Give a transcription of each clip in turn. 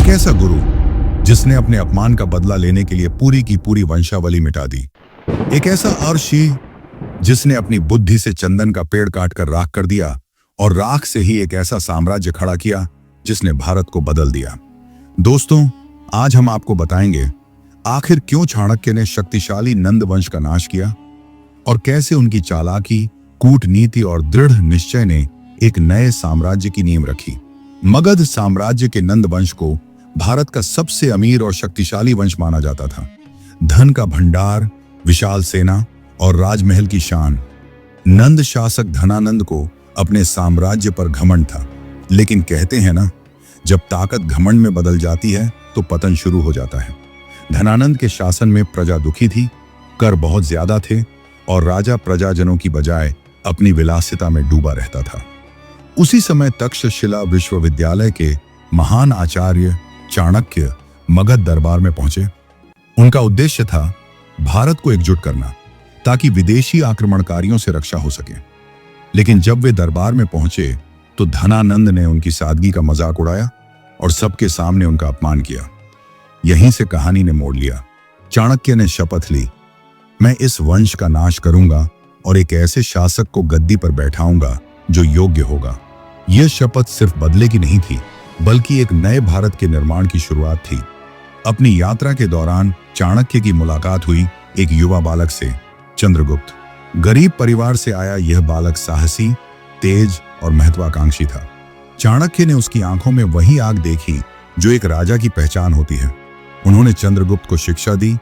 एक ऐसा गुरु जिसने अपने अपमान का बदला लेने के लिए पूरी की पूरी वंशावली मिटा दी। एक ऐसा अर्शी जिसने अपनी बुद्धि से चंदन का पेड़ काटकर राख कर दिया और राख से ही एक ऐसा साम्राज्य खड़ा किया जिसने भारत को बदल दिया। दोस्तों, आज हम आपको बताएंगे आखिर क्यों चाणक्य ने शक्तिशाली नंद वंश का नाश किया और कैसे उनकी चालाकी, कूटनीति और दृढ़ निश्चय ने एक नए साम्राज्य की नींव रखी। मगध साम्राज्य के नंद वंश को भारत का सबसे अमीर और शक्तिशाली वंश माना जाता था। धन का भंडार, विशाल सेना और राजमहल की शान। नंद शासक धनानंद को अपने साम्राज्य पर घमंड था, लेकिन कहते हैं ना, जब ताकत घमंड में बदल जाती है तो पतन शुरू हो जाता है। धनानंद के शासन में प्रजा दुखी थी, कर बहुत ज्यादा थे और राजा प्रजाजनों की बजाय अपनी विलासिता में डूबा रहता था। उसी समय तक्षशिला विश्वविद्यालय के महान आचार्य चाणक्य मगध दरबार में पहुंचे। उनका उद्देश्य था भारत को एकजुट करना ताकि विदेशी आक्रमणकारियों से रक्षा हो सके। लेकिन जब वे दरबार में पहुंचे तो धनानंद ने उनकी सादगी का मजाक उड़ाया और सबके सामने उनका अपमान किया। यहीं से कहानी ने मोड़ लिया। चाणक्य ने शपथ ली, मैं इस वंश का नाश करूंगा और एक ऐसे शासक को गद्दी पर बैठाऊंगा जो योग्य होगा। यह शपथ सिर्फ बदले की नहीं थी, बल्कि एक नए भारत के निर्माण की शुरुआत थी। अपनी यात्रा के दौरान चाणक्य की मुलाकात हुई एक युवा बालक से, चंद्रगुप्त। गरीब परिवार से आया यह बालक साहसी, तेज और महत्वाकांक्षी था। चाणक्य ने उसकी आंखों में वही आग देखी जो एक राजा की पहचान होती है। उन्होंने चंद्रगुप्त को शिक्षा दी,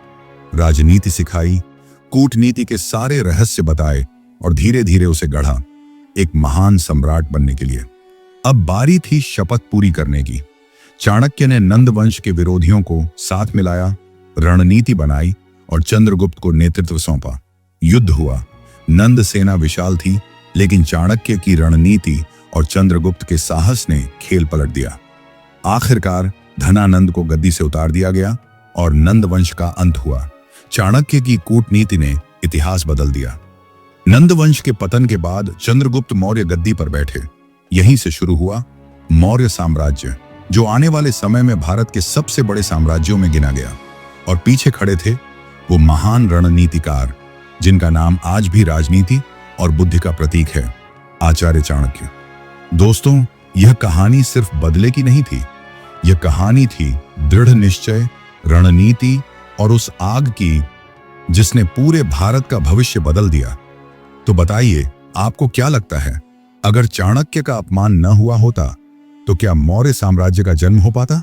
राजनीति सिखाई, कूटनीति के सारे रहस्य बताए और धीरे धीरे उसे गढ़ा एक महान सम्राट बनने के लिए। अब बारी थी शपथ पूरी करने की। चाणक्य ने नंद वंश के विरोधियों को साथ मिलाया, रणनीति बनाई और चंद्रगुप्त को नेतृत्व सौंपा। युद्ध हुआ। नंद सेना विशाल थी, लेकिन चाणक्य की रणनीति और चंद्रगुप्त के साहस ने खेल पलट दिया। आखिरकार धनानंद को गद्दी से उतार दिया गया और नंद वंश का अंत हुआ। चाणक्य की कूटनीति ने इतिहास बदल दिया। नंद वंश के पतन के बाद चंद्रगुप्त मौर्य गद्दी पर बैठे। यहीं से शुरू हुआ मौर्य साम्राज्य, जो आने वाले समय में भारत के सबसे बड़े साम्राज्यों में गिना गया। और पीछे खड़े थे वो महान रणनीतिकार जिनका नाम आज भी राजनीति और बुद्धि का प्रतीक है, आचार्य चाणक्य। दोस्तों, यह कहानी सिर्फ बदले की नहीं थी, यह कहानी थी दृढ़ निश्चय, रणनीति और उस आग की जिसने पूरे भारत का भविष्य बदल दिया। तो बताइए, आपको क्या लगता है, अगर चाणक्य का अपमान न हुआ होता तो क्या मौर्य साम्राज्य का जन्म हो पाता?